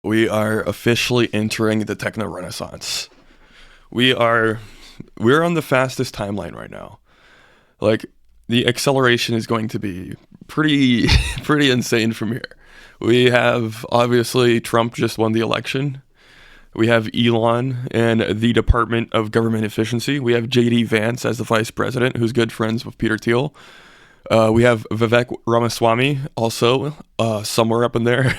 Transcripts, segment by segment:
We are officially entering the techno renaissance. We're on the fastest timeline right now. Like, the acceleration is going to be pretty pretty insane from here. We have, obviously, Trump just won the election. We have Elon and the Department of Government Efficiency. We have JD Vance as the vice president, who's good friends with Peter Thiel. We have Vivek Ramaswamy also somewhere up in there.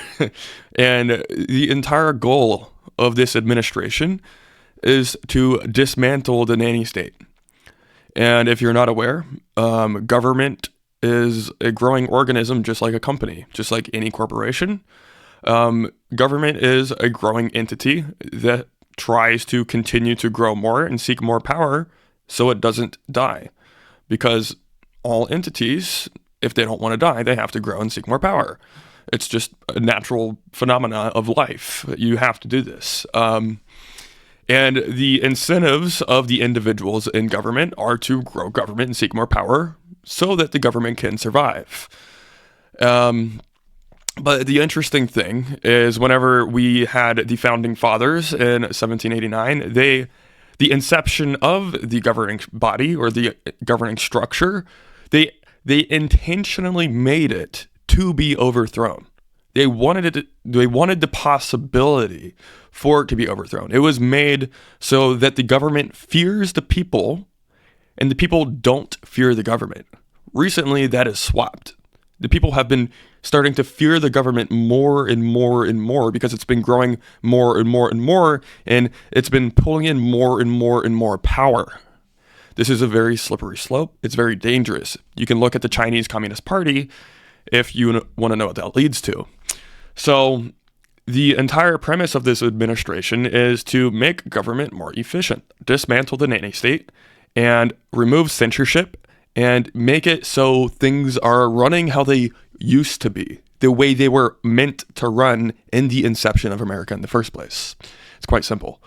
And the entire goal of this administration is to dismantle the nanny state. And if you're not aware, government is a growing organism just like a company, just like any corporation. Government is a growing entity that tries to continue to grow more and seek more power so it doesn't die. Because all entities, if they don't want to die, they have to grow and seek more power. It's just a natural phenomena of life. You have to do this. And the incentives of the individuals in government are to grow government and seek more power so that the government can survive. But the interesting thing is whenever we had the founding fathers in 1789, the inception of the governing body or the governing structure, they intentionally made it to be overthrown. They wanted the possibility for it to be overthrown. It was made so that the government fears the people and the people don't fear the government. Recently, that is swapped. The people have been starting to fear the government more and more and more because it's been growing more and more and more, and it's been pulling in more and more and more power. This is a very slippery slope. It's very dangerous. You can look at the Chinese Communist Party if you want to know what that leads to. So the entire premise of this administration is to make government more efficient, dismantle the nanny state, and remove censorship, and make it so things are running how they used to be, the way they were meant to run in the inception of America in the first place. It's quite simple.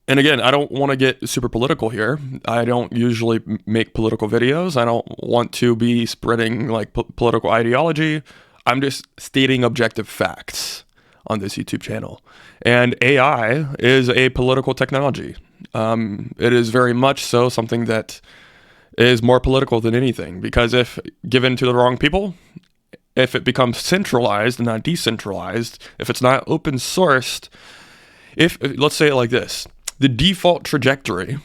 And again, I don't want to get super political here. I don't usually make political videos. I don't want to be spreading like political ideology. I'm just stating objective facts on this YouTube channel. And AI is a political technology. It is very much so something that is more political than anything, because if given to the wrong people, if it becomes centralized and not decentralized, if it's not open sourced, if let's say it like this, the default trajectory,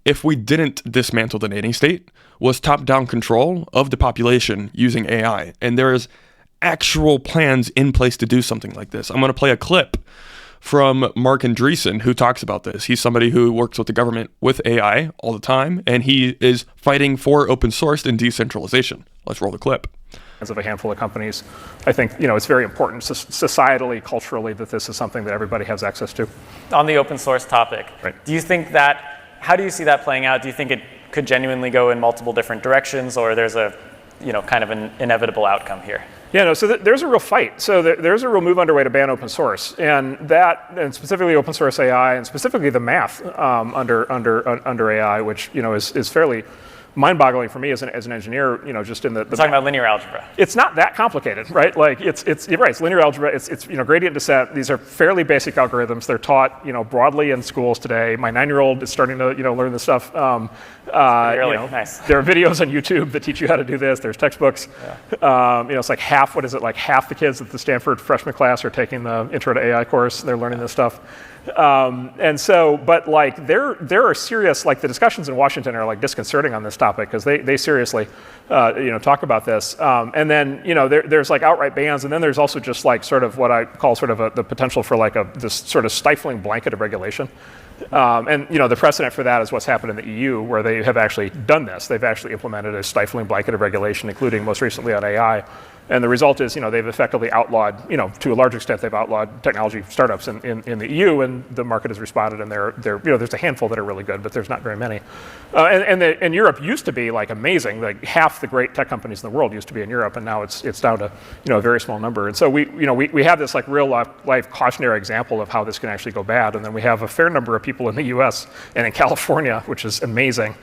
if we didn't dismantle the nanny state, was top-down control of the population using AI. And there is actual plans in place to do something like this. I'm going to play a clip from Mark Andreessen, who talks about this. He's somebody who works with the government with AI all the time, and he is fighting for open source and decentralization. Let's roll the clip. Of a handful of companies. I think, it's very important societally, culturally, that this is something that everybody has access to. On the open source topic, right. How do you see that playing out? Do you think it could genuinely go in multiple different directions, or there's a, kind of an inevitable outcome here? Yeah, no, so there's a real fight. So there's a real move underway to ban open source, and specifically open source AI, and specifically the math under AI, which is fairly mind-boggling for me as an engineer. Just in the We're talking about linear algebra. It's not that complicated, right? Like you're right. It's linear algebra. It's gradient descent. These are fairly basic algorithms. They're taught broadly in schools today. My 9-year-old is starting to learn this stuff. Nice. There are videos on YouTube that teach you how to do this. There's textbooks. Yeah. It's like half the kids at the Stanford freshman class are taking the Intro to AI course. They're learning this stuff. But there are serious, the discussions in Washington are disconcerting on this topic, because they seriously, talk about this. And then, there's outright bans, and then there's also just sort of what I call the potential for this sort of stifling blanket of regulation. And the precedent for that is what's happened in the EU, where they have actually done this. They've actually implemented a stifling blanket of regulation, including most recently on AI. And the result is, they've effectively outlawed, to a large extent, they've outlawed technology startups in the EU, and the market has responded. And there's a handful that are really good, but there's not very many. And Europe used to be amazing. Half the great tech companies in the world used to be in Europe, and now it's down to a very small number. And so we have this real life cautionary example of how this can actually go bad. And then we have a fair number of people in the U.S. and in California, which is amazing,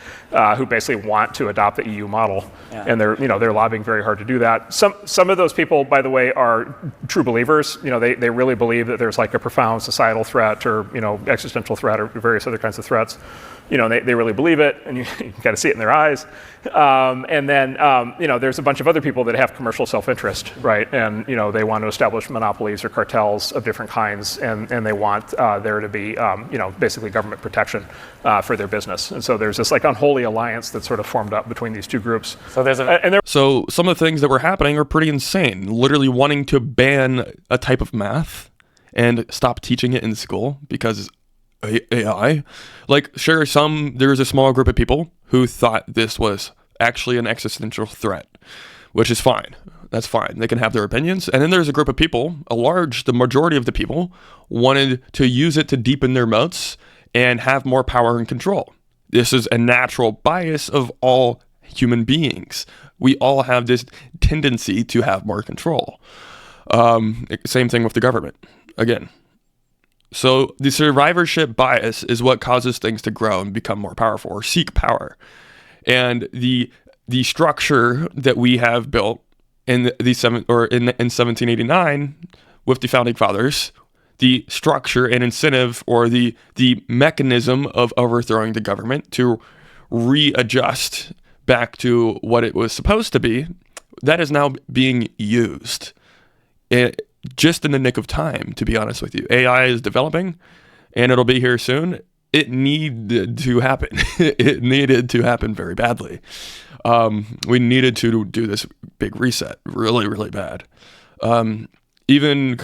who basically want to adopt the EU model, and they're lobbying very hard to do that. Some some of those people, by the way, are true believers. They really believe that there's like a profound societal threat or existential threat or various other kinds of threats. They really believe it, and you kind of see it in their eyes. And then there's a bunch of other people that have commercial self-interest, right? And they want to establish monopolies or cartels of different kinds, and they want there to be basically government protection for their business. And so there's this like unholy alliance that's sort of formed up between these two groups. So some of the things that were happening are pretty insane. Literally wanting to ban a type of math and stop teaching it in school because AI. Like, sure, there was a small group of people who thought this was actually an existential threat, which is fine. That's fine. They can have their opinions. And then there's a group of people, the majority of the people, wanted to use it to deepen their moats and have more power and control. This is a natural bias of all human beings. We all have this tendency to have more control. Same thing with the government. Again. So the survivorship bias is what causes things to grow and become more powerful or seek power. And the structure that we have built in 1789 with the founding fathers, the structure and incentive or the mechanism of overthrowing the government to readjust back to what it was supposed to be, that is now being used. Just in the nick of time, to be honest with you. AI is developing, and it'll be here soon. It needed to happen. It needed to happen very badly. We needed to do this big reset, really, really bad. Even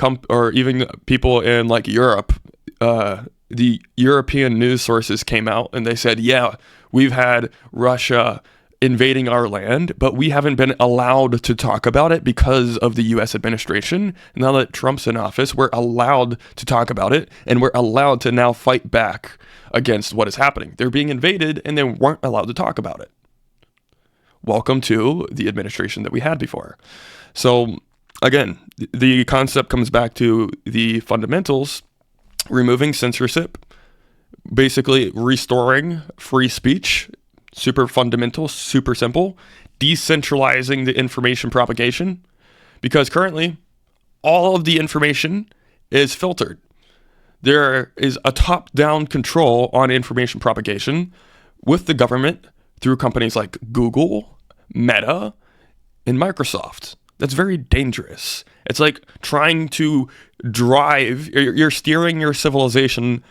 people in like Europe, the European news sources came out and they said, yeah, we've had Russia invading our land, but we haven't been allowed to talk about it because of the U.S. administration. Now that Trump's in office, we're allowed to talk about it, and we're allowed to now fight back against what is happening. They're being invaded, and they weren't allowed to talk about it. Welcome to the administration that we had before. So, again, the concept comes back to the fundamentals, removing censorship, basically restoring free speech. Super fundamental, super simple, decentralizing the information propagation, because currently all of the information is filtered. There is a top-down control on information propagation with the government through companies like Google, Meta, and Microsoft. That's very dangerous. It's like trying to you're steering your civilization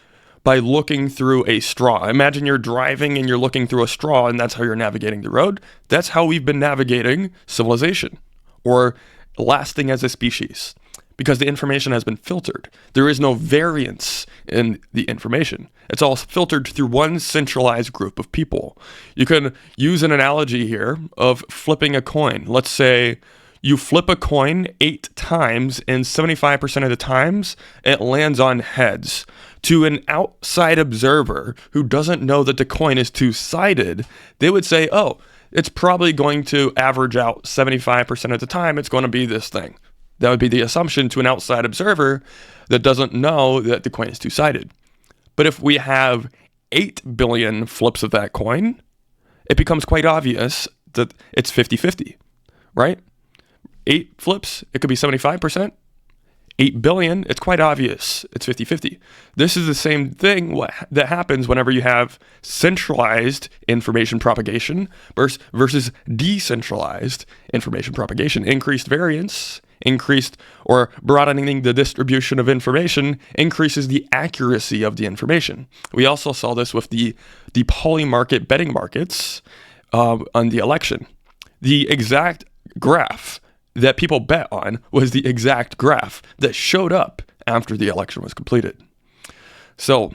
by looking through a straw. Imagine you're driving and you're looking through a straw, and that's how you're navigating the road. That's how we've been navigating civilization or lasting as a species, because the information has been filtered. There is no variance in the information. It's all filtered through one centralized group of people. You can use an analogy here of flipping a coin. Let's say you flip a coin 8 times, and 75% of the times it lands on heads. To an outside observer who doesn't know that the coin is two-sided, they would say, oh, it's probably going to average out 75% of the time, it's going to be this thing. That would be the assumption to an outside observer that doesn't know that the coin is two-sided. But if we have 8 billion flips of that coin, it becomes quite obvious that it's 50-50, right? 8 flips, it could be 75%. 8 billion, it's quite obvious it's 50-50. This is the same thing that happens whenever you have centralized information propagation versus decentralized information propagation. Increased variance, broadening the distribution of information increases the accuracy of the information. We also saw this with the poly market betting markets on the election. The exact graph that people bet on was the exact graph that showed up after the election was completed. So,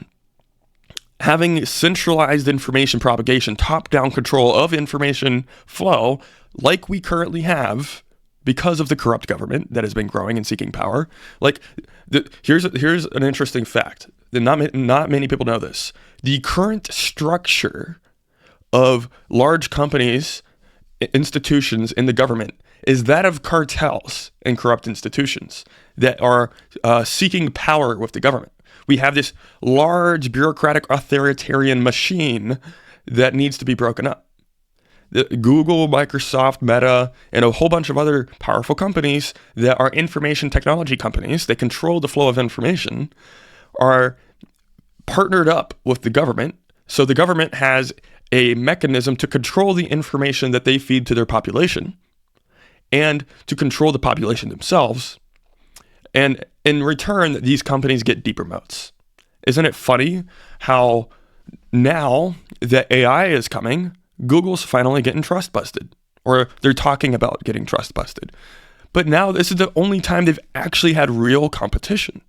having centralized information propagation, top-down control of information flow, like we currently have because of the corrupt government that has been growing and seeking power. Here's an interesting fact that not many people know this. The current structure of large companies, institutions in the government is that of cartels and corrupt institutions that are seeking power with the government. We have this large bureaucratic authoritarian machine that needs to be broken up. Google, Microsoft, Meta, and a whole bunch of other powerful companies that are information technology companies that control the flow of information are partnered up with the government. So the government has a mechanism to control the information that they feed to their population and to control the population themselves. And in return, these companies get deeper moats. Isn't it funny how now that AI is coming, Google's finally getting trust busted, or they're talking about getting trust busted. But now this is the only time they've actually had real competition.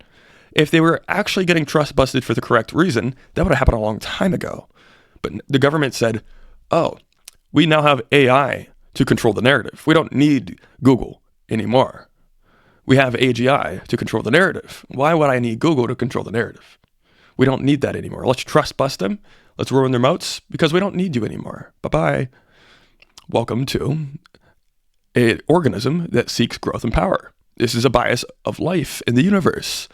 If they were actually getting trust busted for the correct reason, that would have happened a long time ago. But the government said, oh, we now have AI to control the narrative. We don't need Google anymore. We have AGI to control the narrative. Why would I need Google to control the narrative? We don't need that anymore. Let's trust bust them. Let's ruin their moats because we don't need you anymore. Bye-bye. Welcome to an organism that seeks growth and power. This is a bias of life in the universe,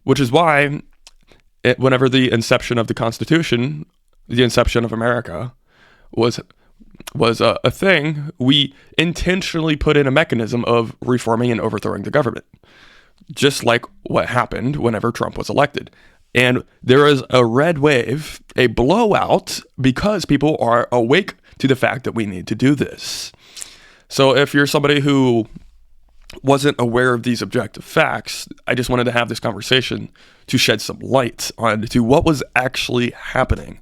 which is why whenever the inception of the Constitution, the inception of America was a thing, we intentionally put in a mechanism of reforming and overthrowing the government, just like what happened whenever Trump was elected. And there is a red wave, a blowout, because people are awake to the fact that we need to do this. So if you're somebody who wasn't aware of these objective facts, I just wanted to have this conversation to shed some light on to what was actually happening.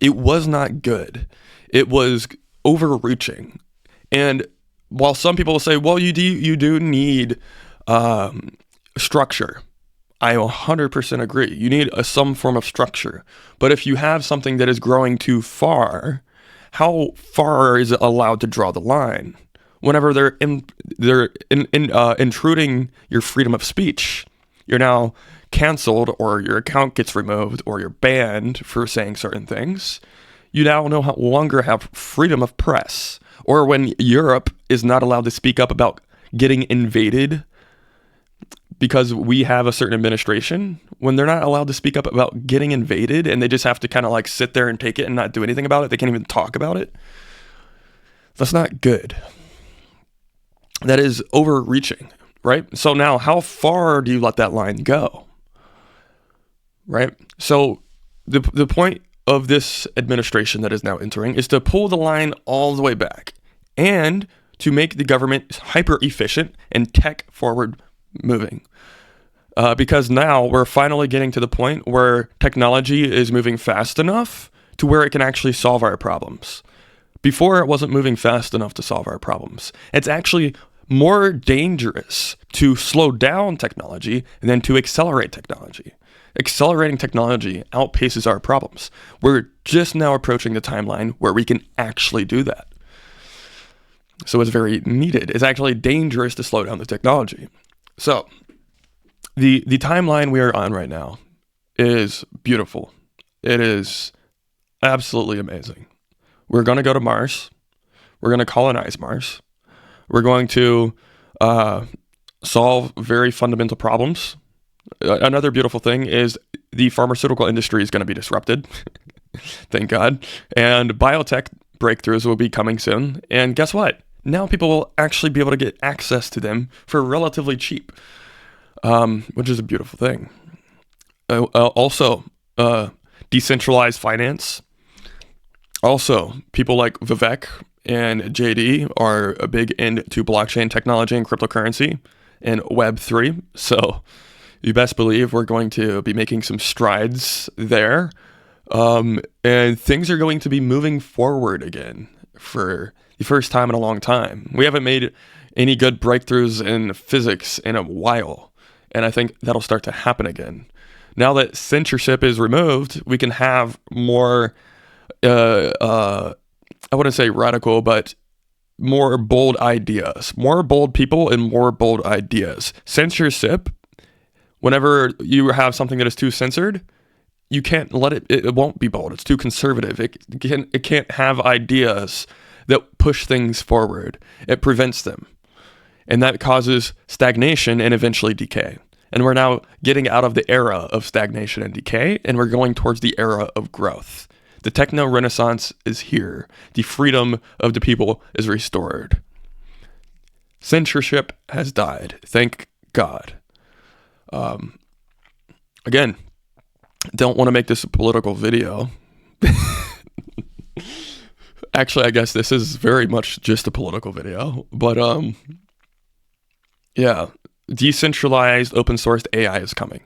It was not good. It was overreaching. And while some people will say, well, you do need structure, I 100% agree. You need some form of structure. But if you have something that is growing too far, how far is it allowed to draw the line? Whenever they're intruding your freedom of speech, you're now canceled, or your account gets removed, or you're banned for saying certain things. You now no longer have freedom of press. Or when Europe is not allowed to speak up about getting invaded because we have a certain administration, when they're not allowed to speak up about getting invaded and they just have to kind of like sit there and take it and not do anything about it, they can't even talk about it. That's not good. That is overreaching, right? So now how far do you let that line go? Right? So the point of this administration that is now entering is to pull the line all the way back and to make the government hyper efficient and tech forward moving. Because now we're finally getting to the point where technology is moving fast enough to where it can actually solve our problems. Before, it wasn't moving fast enough to solve our problems. It's actually more dangerous to slow down technology than to accelerate technology. Accelerating technology outpaces our problems. We're just now approaching the timeline where we can actually do that. So it's very needed. It's actually dangerous to slow down the technology. So the timeline we are on right now is beautiful. It is absolutely amazing. We're going to go to Mars. We're going to colonize Mars. We're going to solve very fundamental problems. Another beautiful thing is the pharmaceutical industry is going to be disrupted. Thank God. And biotech breakthroughs will be coming soon. And guess what? Now people will actually be able to get access to them for relatively cheap, which is a beautiful thing. Also, decentralized finance. Also, people like Vivek and JD are a big into blockchain technology and cryptocurrency and Web3. So you best believe we're going to be making some strides there. And things are going to be moving forward again for the first time in a long time. We haven't made any good breakthroughs in physics in a while. And I think that'll start to happen again. Now that censorship is removed, we can have more, I wouldn't say radical, but more bold ideas. More bold people and more bold ideas. Censorship, whenever you have something that is too censored, you can't let it won't be bold. It's too conservative. It can't have ideas that push things forward. It prevents them. And that causes stagnation and eventually decay. And we're now getting out of the era of stagnation and decay, and we're going towards the era of growth. The techno renaissance is here. The freedom of the people is restored. Censorship has died. Thank God. Again, don't want to make this a political video. Actually, I guess this is very much just a political video. But yeah, decentralized open sourced AI is coming.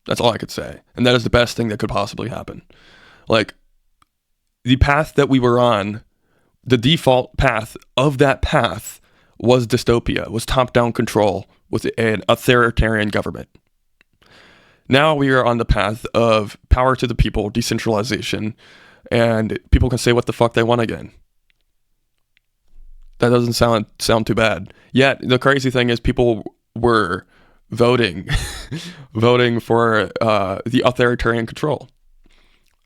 That's all I could say. And that is the best thing that could possibly happen. Like, the path that we were on, the default path of that path was dystopia, was top-down control with an authoritarian government. Now we are on the path of power to the people, decentralization, and people can say what the fuck they want again. That doesn't sound too bad. Yet the crazy thing is people were voting for the authoritarian control.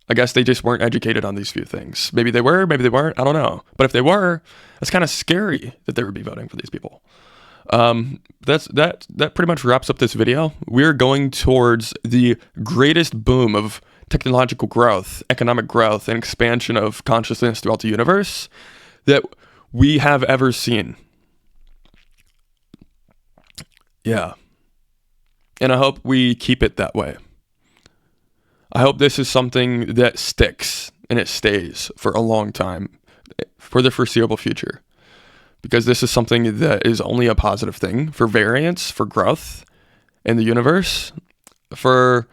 I guess they just weren't educated on these few things. Maybe they were, maybe they weren't. I don't know. But if they were, that's kind of scary that they would be voting for these people. That pretty much wraps up this video. We're going towards the greatest boom of technological growth, economic growth, and expansion of consciousness throughout the universe that we have ever seen. Yeah. And I hope we keep it that way. I hope this is something that sticks and it stays for a long time, for the foreseeable future. Because this is something that is only a positive thing for variance, for growth in the universe, for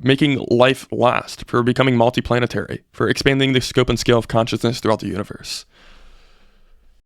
making life last, for becoming multiplanetary, for expanding the scope and scale of consciousness throughout the universe.